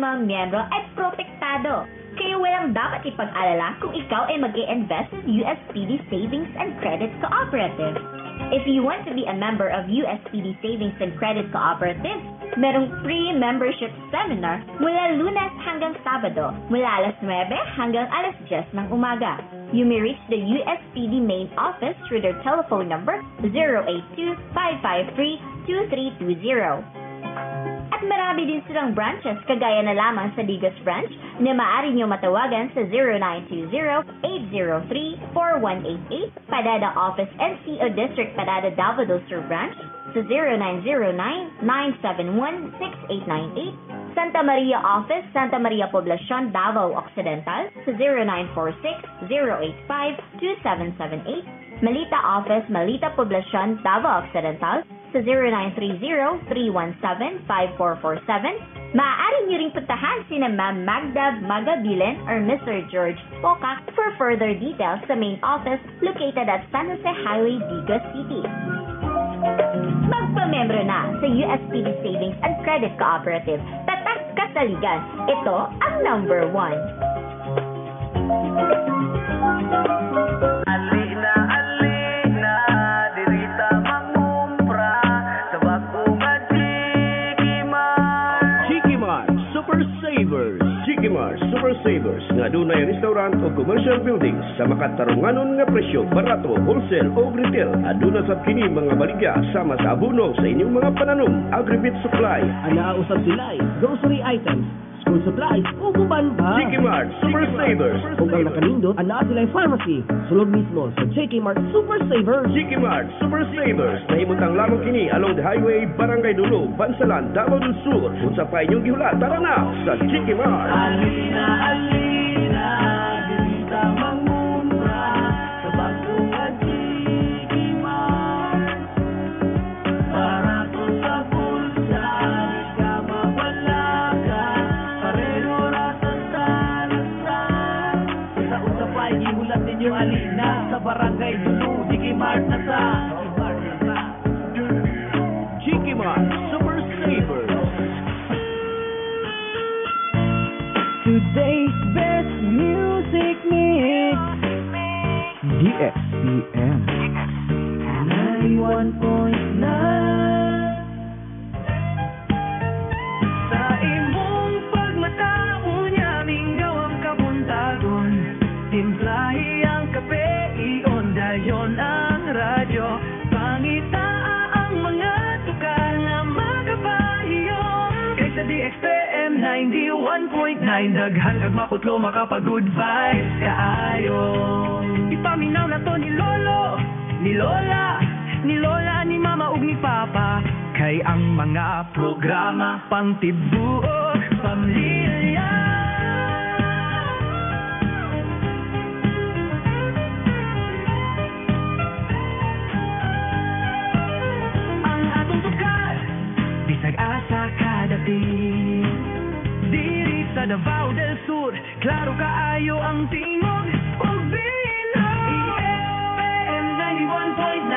mga miyembro ay protektado. Kaya walang dapat ipag-alala kung ikaw ay mag-i-invest sa USPD Savings and Credit Cooperative. If you want to be a member of USPD Savings and Credit Cooperative, merong free membership seminar mula Lunes hanggang Sabado, mula alas 9 hanggang alas 10 ng umaga. You may reach the USPD main office through their telephone number 082-553-2320. At marami din silang branches kagaya na lamang sa Digos Branch na maaari nyo matawagan sa 0920-803-4188, Padada Office NCO District Padada Davao del Sur Branch sa 0909-971-6898, Santa Maria Office, Santa Maria Poblacion, Davao Occidental sa 0946-085-2778, Malita Office, Malita Poblacion, Davao Occidental sa 0930-317-5447. Maaari niyo ring puntahan sina Ma'am Magda Magabilen or Mr. George Pocac for further details sa main office located at San Jose Highway, Digos City. Magpamembro na sa USPD Savings and Credit Cooperative. Tatak kasaligan. Ito ang number 1. Jikimar Super Savers nga dunay restaurant o commercial buildings sa makatarunganon nga presyo, barato, wholesale o retail. Aduna sab kini mga baligya sama sa abono sa inyong mga pananom. Agribit Supply, anaa usab sila grocery items, school supplies o guban pa. Jikimar Super Savers. Kung ang nakanindot, anaa sila pharmacy sulod mismo sa Jikimar Super Savers. Jikimar Super Savers nahimutang lamang kini along the highway, Barangay Dulo, Bansalan, Davao del Sur. Unsa pa inyong gihulat, tara na sa Jikimar. Alina, alina, dirita mangumra sa bagong Jikimar. Barato sa bulsa, di ka mabalaga, pareho rasa sa lasan. Sa usapay, gihulat ninyo alina sa Barangay Dulo, Jikimar na sa Jikimar Super Savers. Today's best music mix. DXPM 91.9. Sa imong pagmatao niya minggaw ang kabuntagon. Timplahi ang kape, iyon dayon ang radyo. Pangita ang mga tukar nga makapahiyo. Kaysa DXPM 91.9, daghan kag maputlo makapag-good vibes kaayo. Ipaminaw na to ni Lolo, ni Lola, ni Lola, ni Mama ug ni Papa. Kay ang mga programa pang tibuok pamilya. Ang atong tukar, bisag asa kadating. Diri sa Davao del Sur, klaro kaayo ang tingog ug bilog. DXPM 91.9,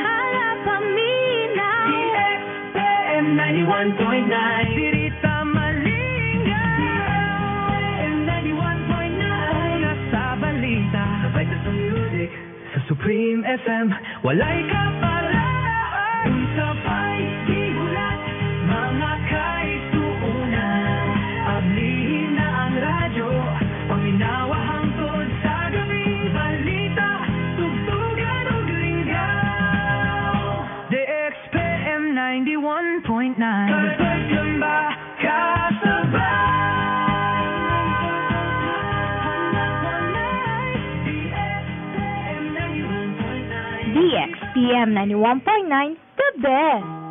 hala pamina. DXPM 91.9, diri ta malinga. DXPM 91.9, nasa balita, sabay sa music. Sa Supreme FM, walay kapalaan. Sabay gihulat, mga kaisuunan. Ablihin na ang radyo, panginawa hangtod sa gabi. Balita, tugtugan o linggaw. DXPM 91.9, Kalpagamba, kasabay. DXPM 91.9, DXPM 91.9, the best.